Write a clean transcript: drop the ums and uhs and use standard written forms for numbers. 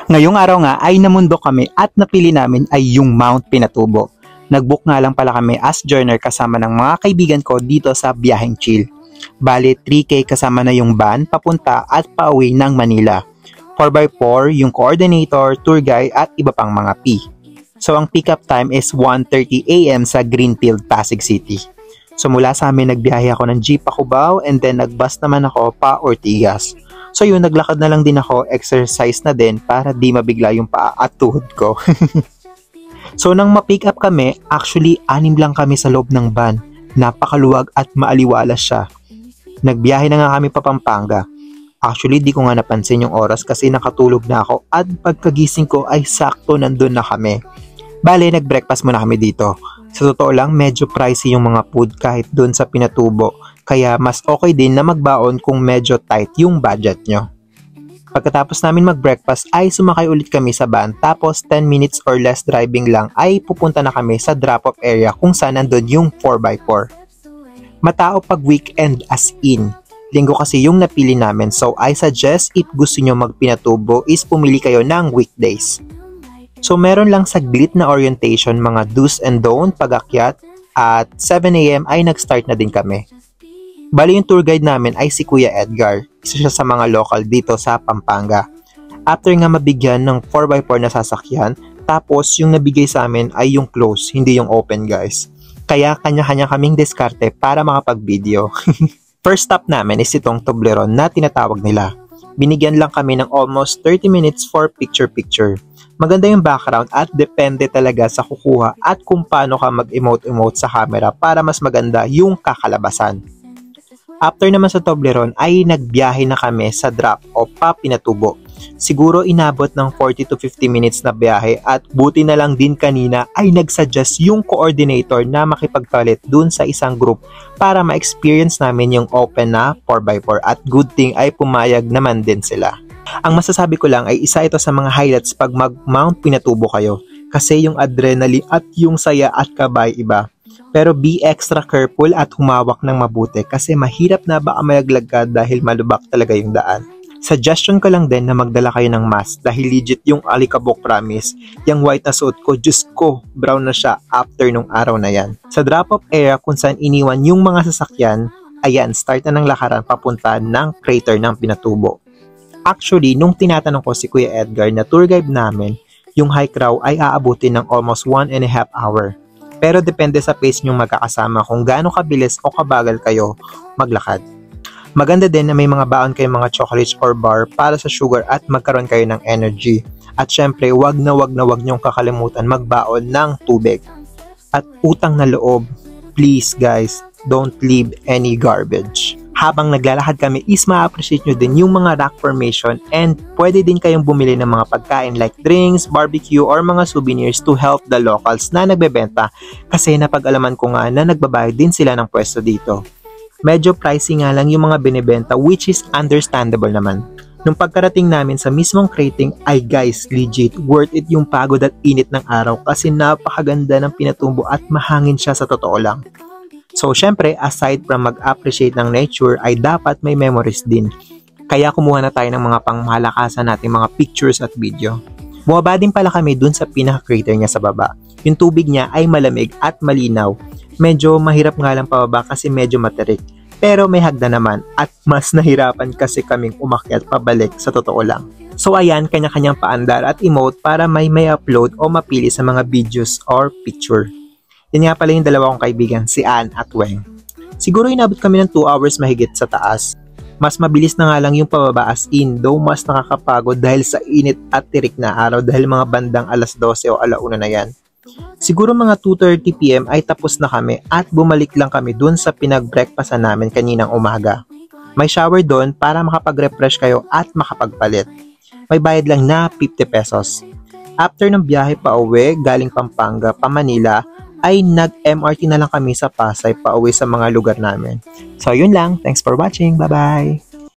Ngayong araw nga ay namundok kami at napili namin ay yung Mount Pinatubo. Nagbook nga lang pala kami as joiner kasama ng mga kaibigan ko dito sa Biyaheng Chill. Bale 3K kasama na yung van papunta at pauwi ng Manila. 4x4 yung coordinator, tour guide at iba pang mga P. So ang pick-up time is 1:30 AM sa Greenfield, Pasig City. So mula sa amin nagbiyahe ako ng jeep pa Cubao and then nagbus naman ako pa Ortigas. So yun, naglakad na lang din ako, exercise na din para di mabigla yung paa at tuhod ko. So nang ma-pick up kami, actually 6 lang kami sa loob ng van. Napakaluwag at maaliwalas siya. Nagbiyahe na nga kami pa Pampanga. Actually di ko nga napansin yung oras kasi nakatulog na ako at pagkagising ko ay sakto nandun na kami. Bale, nag-breakfast muna kami dito. Sa totoo lang, medyo pricey yung mga food kahit dun sa Pinatubo. Kaya mas okay din na magbaon kung medyo tight yung budget nyo. Pagkatapos namin mag-breakfast ay sumakay ulit kami sa van tapos 10 minutes or less driving lang ay pupunta na kami sa drop-off area kung saan nandun yung 4x4. Matao pag weekend as in. Linggo kasi yung napili namin, so I suggest if gusto nyo mag-Pinatubo is pumili kayo ng weekdays. So meron lang saglit na orientation, mga do's and don't pag-akyat at 7 AM ay nag-start na din kami. Bali yung tour guide namin ay si Kuya Edgar, isa siya sa mga local dito sa Pampanga. After nga mabigyan ng 4x4 na sasakyan, tapos yung nabigay sa amin ay yung close, hindi yung open guys. Kaya kanya-kanya kaming diskarte para makapag-video. First stop namin is itong Toblerone na tinatawag nila. Binigyan lang kami ng almost 30 minutes for picture-picture. Maganda yung background at depende talaga sa kukuha at kung paano ka mag-emote-emote sa camera para mas maganda yung kakalabasan. After naman sa Toblerone ay nagbiyahe na kami sa drop o pa Pinatubo. Siguro inabot ng 40 to 50 minutes na biyahe at buti na lang din kanina ay nagsuggest yung coordinator na makipagpalit dun sa isang group para ma-experience namin yung open na 4x4 at good thing ay pumayag naman din sila. Ang masasabi ko lang ay isa ito sa mga highlights pag mag-Mount Pinatubo kayo kasi yung adrenaline at yung saya at kabay iba. Pero be extra careful at humawak ng mabuti kasi mahirap na baka malaglag ka dahil malubak talaga yung daan. Suggestion ko lang din na magdala kayo ng mask dahil legit yung alikabok promise. Yung white na suot ko, Diyos ko, brown na siya after nung araw na yan. Sa drop-off area kung saan iniwan yung mga sasakyan, ayan, start na ng lakaran papunta ng crater ng Pinatubo. Actually, nung tinatanong ko si Kuya Edgar na tour guide namin, yung hike raw ay aabutin ng almost 1.5 hour. Pero depende sa pace nyong magkakasama kung gaano kabilis o kabagal kayo maglakad. Maganda din na may mga baon kayong mga chocolates or bar para sa sugar at magkaroon kayo ng energy. At syempre, wag na wag nyong kakalimutan magbaon ng tubig. At utang na loob, please guys, don't leave any garbage. Habang naglalakad kami is ma-appreciate nyo din yung mga rock formation and pwede din kayong bumili ng mga pagkain like drinks, barbecue, or mga souvenirs to help the locals na nagbebenta kasi napag-alaman ko nga na nagbabayad din sila ng pwesto dito. Medyo pricey nga lang yung mga binibenta which is understandable naman. Nung pagkarating namin sa mismong crating ay guys, legit worth it yung pagod at init ng araw kasi napakaganda ng Pinatubo at mahangin siya sa totoo lang. So syempre, aside from mag-appreciate ng nature ay dapat may memories din. Kaya kumuha na tayo ng mga pangmalakasan nating mga pictures at video. Bumaba din pala kami dun sa pinaka-crater niya sa baba. Yung tubig niya ay malamig at malinaw. Medyo mahirap nga lang pababa kasi medyo materik. Pero may hagdan naman at mas nahirapan kasi kaming umakyat pabalik sa totoo lang. So ayan, kanya-kanyang paandar at emote para may upload o mapili sa mga videos or picture. Yan nga pala yung dalawa kong kaibigan, si Ann at Weng. Siguro inabot kami ng 2 hours mahigit sa taas. Mas mabilis na nga lang yung pababa as in, though mas nakakapagod dahil sa init at tirik na araw dahil mga bandang alas 12 o alauna na yan. Siguro mga 2:30 PM ay tapos na kami at bumalik lang kami dun sa pinag-breakfastan namin kaninang umaga. May shower dun para makapag-refresh kayo at makapagpalit. May bayad lang na 50 pesos. After ng biyahe pa uwi galing Pampanga pa Manila, ay nag-MRT na lang kami sa Pasay pa uwi sa mga lugar namin. So yun lang, thanks for watching, bye bye!